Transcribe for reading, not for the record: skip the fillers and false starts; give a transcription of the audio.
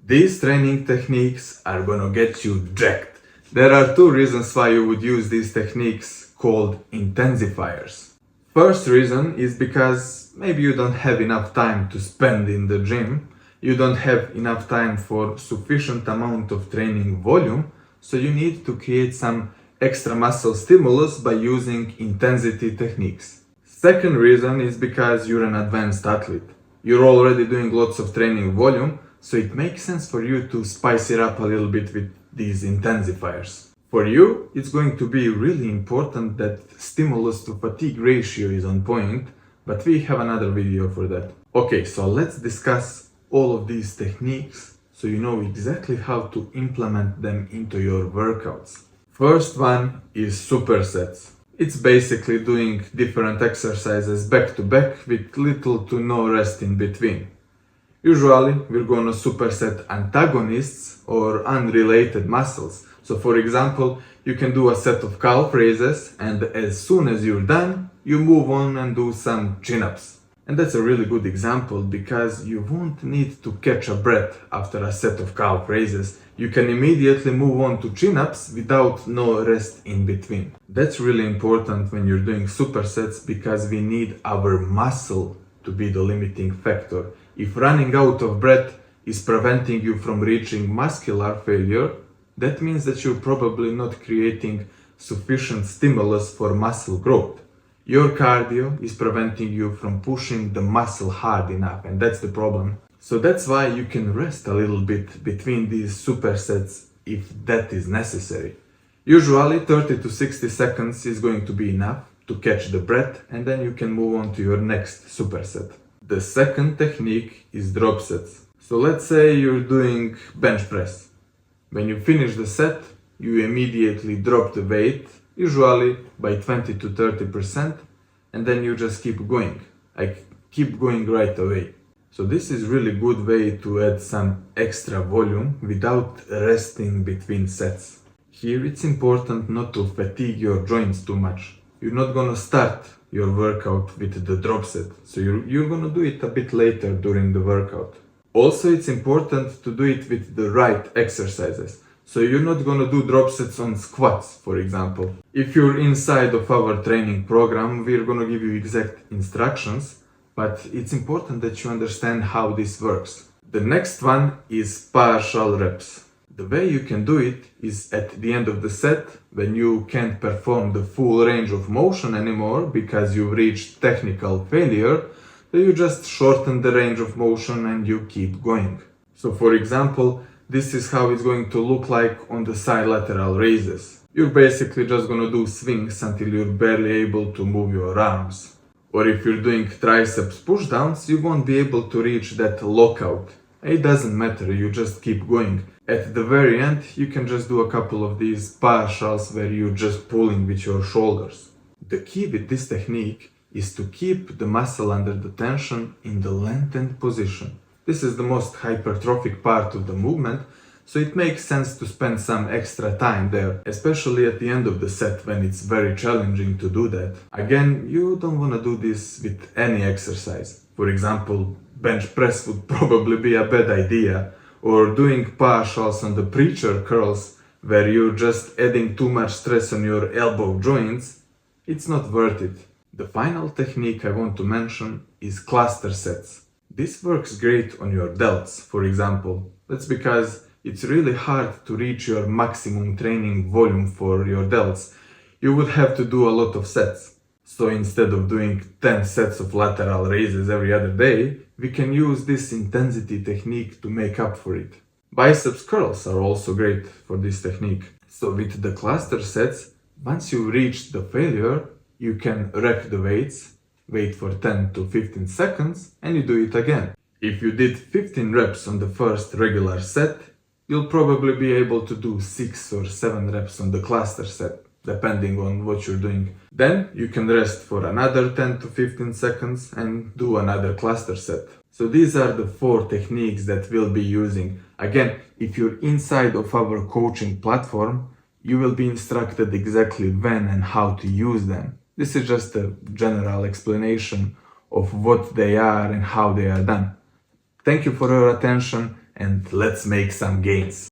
These training techniques are gonna get you jacked. There are two reasons why you would use these techniques called intensifiers. First reason is because maybe you don't have enough time to spend in the gym, you don't have enough time for sufficient amount of training volume, so you need to create some extra muscle stimulus by using intensity techniques. Second reason is because you're an advanced athlete. You're already doing lots of training volume, so it makes sense for you to spice it up a little bit with these intensifiers. For you, it's going to be really important that stimulus to fatigue ratio is on point, but we have another video for that. Okay, so let's discuss all of these techniques so you know exactly how to implement them into your workouts. First one is supersets. It's basically doing different exercises back to back with little to no rest in between. Usually, we're gonna superset antagonists or unrelated muscles. So for example, you can do a set of calf raises and as soon as you're done, you move on and do some chin-ups. And that's a really good example because you won't need to catch a breath after a set of calf raises. You can immediately move on to chin-ups without no rest in between. That's really important when you're doing supersets because we need our muscle to be the limiting factor. If running out of breath is preventing you from reaching muscular failure, that means that you're probably not creating sufficient stimulus for muscle growth. Your cardio is preventing you from pushing the muscle hard enough, and that's the problem. So that's why you can rest a little bit between these supersets if that is necessary. Usually 30 to 60 seconds is going to be enough to catch the breath, and then you can move on to your next superset. The second technique is drop sets. So let's say you're doing bench press. When you finish the set, you immediately drop the weight, usually by 20 to 30%, and then you just keep going. Keep going right away. So this is really good way to add some extra volume without resting between sets. Here it's important not to fatigue your joints too much. You're not gonna start your workout with the drop set, so you're gonna do it a bit later during the workout. Also, it's important to do it with the right exercises. So you're not gonna do drop sets on squats, for example. If you're inside of our training program, we're gonna give you exact instructions, but it's important that you understand how this works. The next one is partial reps. The way you can do it is at the end of the set, when you can't perform the full range of motion anymore because you've reached technical failure, then you just shorten the range of motion and you keep going. So for example, this is how it's going to look like on the side lateral raises. You're basically just gonna do swings until you're barely able to move your arms. Or if you're doing triceps pushdowns, you won't be able to reach that lockout. It doesn't matter, you just keep going. At the very end, you can just do a couple of these partials where you're just pulling with your shoulders. The key with this technique is to keep the muscle under the tension in the lengthened position. This is the most hypertrophic part of the movement, so it makes sense to spend some extra time there, especially at the end of the set when it's very challenging to do that. Again, you don't want to do this with any exercise. For example, bench press would probably be a bad idea, or doing partials on the preacher curls where you're just adding too much stress on your elbow joints. It's not worth it. The final technique I want to mention is cluster sets. This works great on your delts, for example. That's because it's really hard to reach your maximum training volume for your delts. You would have to do a lot of sets. So instead of doing 10 sets of lateral raises every other day, we can use this intensity technique to make up for it. Biceps curls are also great for this technique. So with the cluster sets, once you reach the failure, you can rack the weights, wait for 10 to 15 seconds, and you do it again. If you did 15 reps on the first regular set, you'll probably be able to do 6 or 7 reps on the cluster set, depending on what you're doing. Then you can rest for another 10 to 15 seconds and do another cluster set. So these are the 4 techniques that we'll be using. Again, if you're inside of our coaching platform, you will be instructed exactly when and how to use them. This is just a general explanation of what they are and how they are done. Thank you for your attention. and let's make some gains.